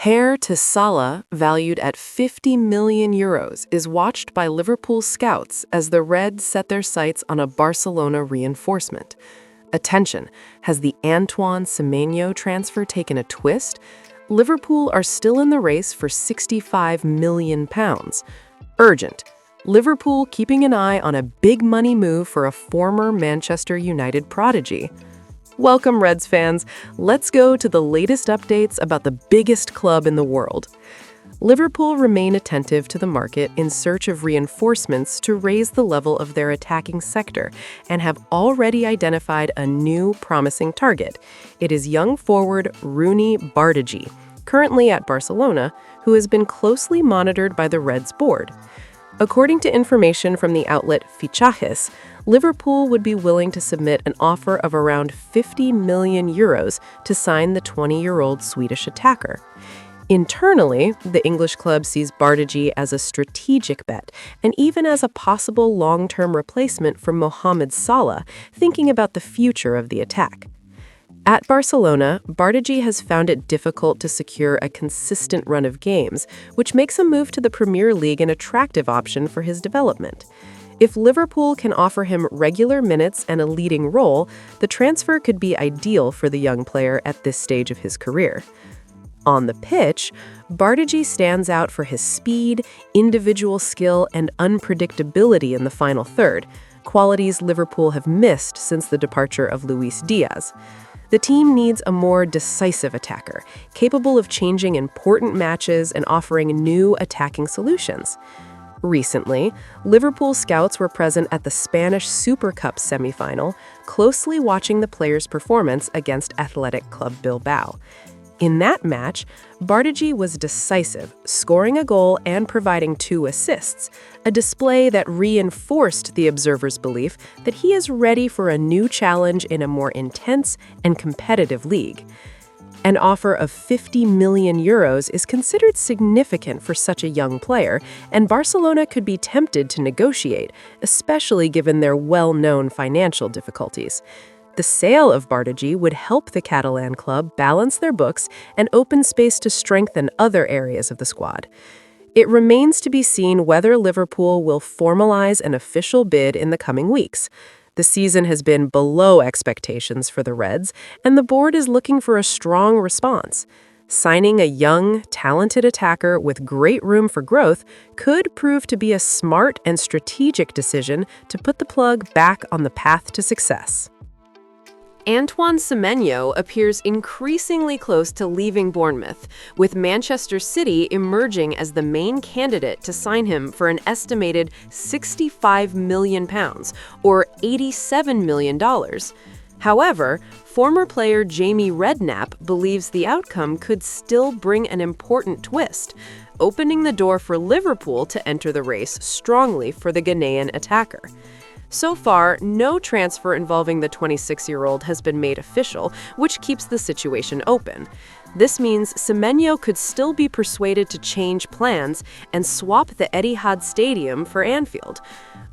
Heir to Salah, valued at €50 million, is watched by Liverpool scouts as the Reds set their sights on a Barcelona reinforcement. Attention, has the Antoine Semenyo transfer taken a twist? Liverpool are still in the race for £65 million. Urgent. Liverpool keeping an eye on a big money move for a former Manchester United prodigy. Welcome, Reds fans. Let's go to the latest updates about the biggest club in the world. Liverpool remain attentive to the market in search of reinforcements to raise the level of their attacking sector and have already identified a new promising target. It is young forward Roony Bardghji, currently at Barcelona, who has been closely monitored by the Reds board. According to information from the outlet Fichajes, Liverpool would be willing to submit an offer of around €50 million to sign the 20-year-old Swedish attacker. Internally, the English club sees Bardigi as a strategic bet and even as a possible long-term replacement for Mohamed Salah, thinking about the future of the attack. At Barcelona, Bardigi has found it difficult to secure a consistent run of games, which makes a move to the Premier League an attractive option for his development. If Liverpool can offer him regular minutes and a leading role, the transfer could be ideal for the young player at this stage of his career. On the pitch, Bardigi stands out for his speed, individual skill, and unpredictability in the final third, qualities Liverpool have missed since the departure of Luis Diaz. The team needs a more decisive attacker, capable of changing important matches and offering new attacking solutions. Recently, Liverpool scouts were present at the Spanish Super Cup semifinal, closely watching the player's performance against Athletic Club Bilbao. In that match, Bardigi was decisive, scoring a goal and providing 2 assists, a display that reinforced the observers' belief that he is ready for a new challenge in a more intense and competitive league. An offer of €50 million is considered significant for such a young player, and Barcelona could be tempted to negotiate, especially given their well-known financial difficulties. The sale of Bardigi would help the Catalan club balance their books and open space to strengthen other areas of the squad. It remains to be seen whether Liverpool will formalize an official bid in the coming weeks. The season has been below expectations for the Reds, and the board is looking for a strong response. Signing a young, talented attacker with great room for growth could prove to be a smart and strategic decision to put the plug back on the path to success. Antoine Semenyo appears increasingly close to leaving Bournemouth, with Manchester City emerging as the main candidate to sign him for an estimated £65 million, or $87 million. However, former player Jamie Redknapp believes the outcome could still bring an important twist, opening the door for Liverpool to enter the race strongly for the Ghanaian attacker. So far, no transfer involving the 26-year-old has been made official, which keeps the situation open. This means Semenyo could still be persuaded to change plans and swap the Etihad Stadium for Anfield.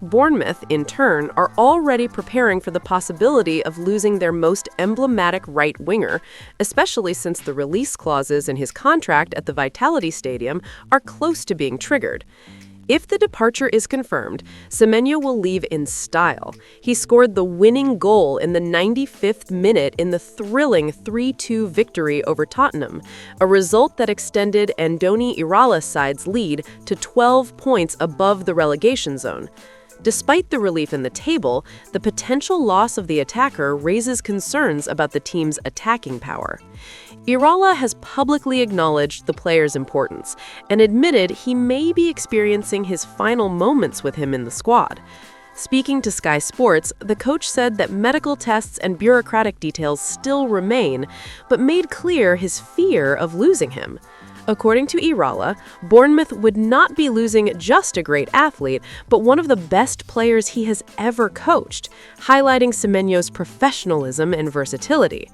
Bournemouth, in turn, are already preparing for the possibility of losing their most emblematic right winger, especially since the release clauses in his contract at the Vitality Stadium are close to being triggered. If the departure is confirmed, Semenyo will leave in style. He scored the winning goal in the 95th minute in the thrilling 3-2 victory over Tottenham, a result that extended Andoni Iraola's side's lead to 12 points above the relegation zone. Despite the relief in the table, the potential loss of the attacker raises concerns about the team's attacking power. Iraola has publicly acknowledged the player's importance and admitted he may be experiencing his final moments with him in the squad. Speaking to Sky Sports, the coach said that medical tests and bureaucratic details still remain, but made clear his fear of losing him. According to Iraola, Bournemouth would not be losing just a great athlete, but one of the best players he has ever coached, highlighting Semenyo's professionalism and versatility.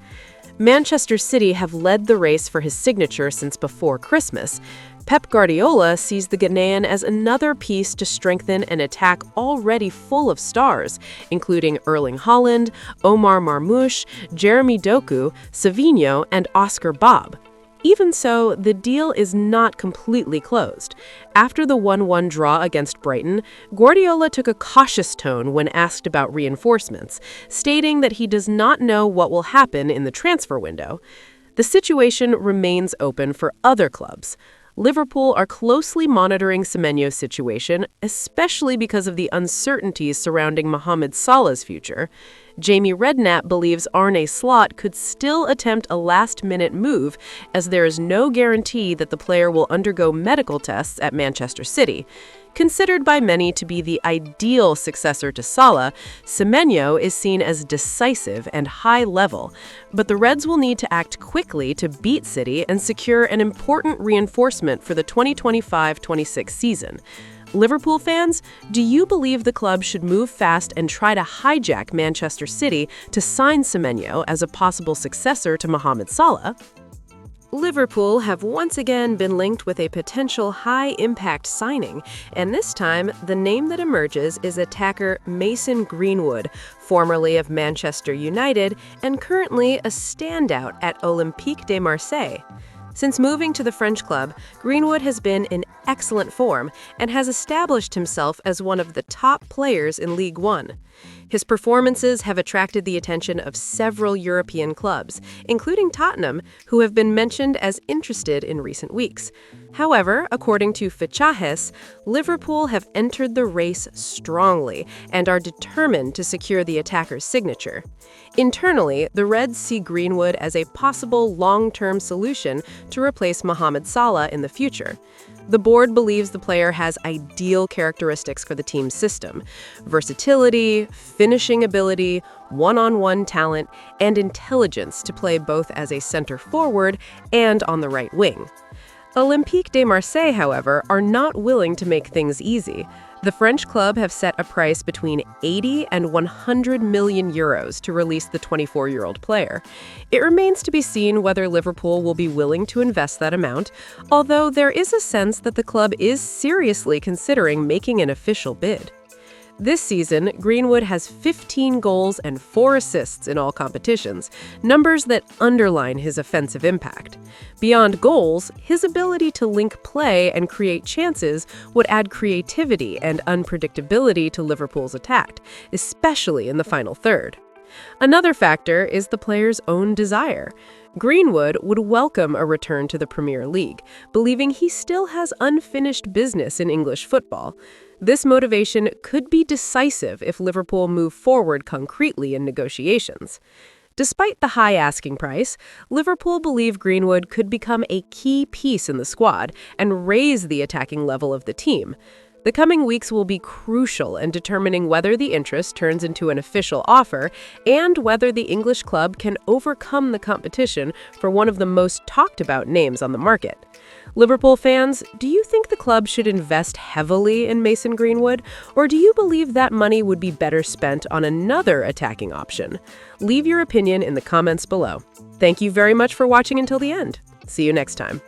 Manchester City have led the race for his signature since before Christmas. Pep Guardiola sees the Ghanaian as another piece to strengthen an attack already full of stars, including Erling Haaland, Omar Marmoush, Jeremy Doku, Savinho, and Oscar Bob. Even so, the deal is not completely closed. After the 1-1 draw against Brighton, Guardiola took a cautious tone when asked about reinforcements, stating that he does not know what will happen in the transfer window. The situation remains open for other clubs. Liverpool are closely monitoring Semenyo's situation, especially because of the uncertainties surrounding Mohamed Salah's future. Jamie Redknapp believes Arne Slot could still attempt a last-minute move, as there is no guarantee that the player will undergo medical tests at Manchester City. Considered by many to be the ideal successor to Salah, Semenyo is seen as decisive and high-level, but the Reds will need to act quickly to beat City and secure an important reinforcement for the 2025-26 season. Liverpool fans, do you believe the club should move fast and try to hijack Manchester City to sign Semenyo as a possible successor to Mohamed Salah? Liverpool have once again been linked with a potential high-impact signing, and this time, the name that emerges is attacker Mason Greenwood, formerly of Manchester United and currently a standout at Olympique de Marseille. Since moving to the French club, Greenwood has been in excellent form and has established himself as one of the top players in Ligue 1. His performances have attracted the attention of several European clubs, including Tottenham, who have been mentioned as interested in recent weeks. However, according to Fichajes, Liverpool have entered the race strongly and are determined to secure the attacker's signature. Internally, the Reds see Greenwood as a possible long-term solution to replace Mohamed Salah in the future. The board believes the player has ideal characteristics for the team's system: versatility, finishing ability, one-on-one talent, and intelligence to play both as a center forward and on the right wing. Olympique de Marseille, however, are not willing to make things easy. The French club have set a price between 80 and 100 million euros to release the 24-year-old player. It remains to be seen whether Liverpool will be willing to invest that amount, although there is a sense that the club is seriously considering making an official bid. This season, Greenwood has 15 goals and 4 assists in all competitions, numbers that underline his offensive impact. Beyond goals, his ability to link play and create chances would add creativity and unpredictability to Liverpool's attack, especially in the final third. Another factor is the player's own desire. Greenwood would welcome a return to the Premier League, believing he still has unfinished business in English football. This motivation could be decisive if Liverpool move forward concretely in negotiations. Despite the high asking price, Liverpool believe Greenwood could become a key piece in the squad and raise the attacking level of the team. The coming weeks will be crucial in determining whether the interest turns into an official offer and whether the English club can overcome the competition for one of the most talked about names on the market. Liverpool fans, do you think the club should invest heavily in Mason Greenwood, or do you believe that money would be better spent on another attacking option? Leave your opinion in the comments below. Thank you very much for watching until the end. See you next time.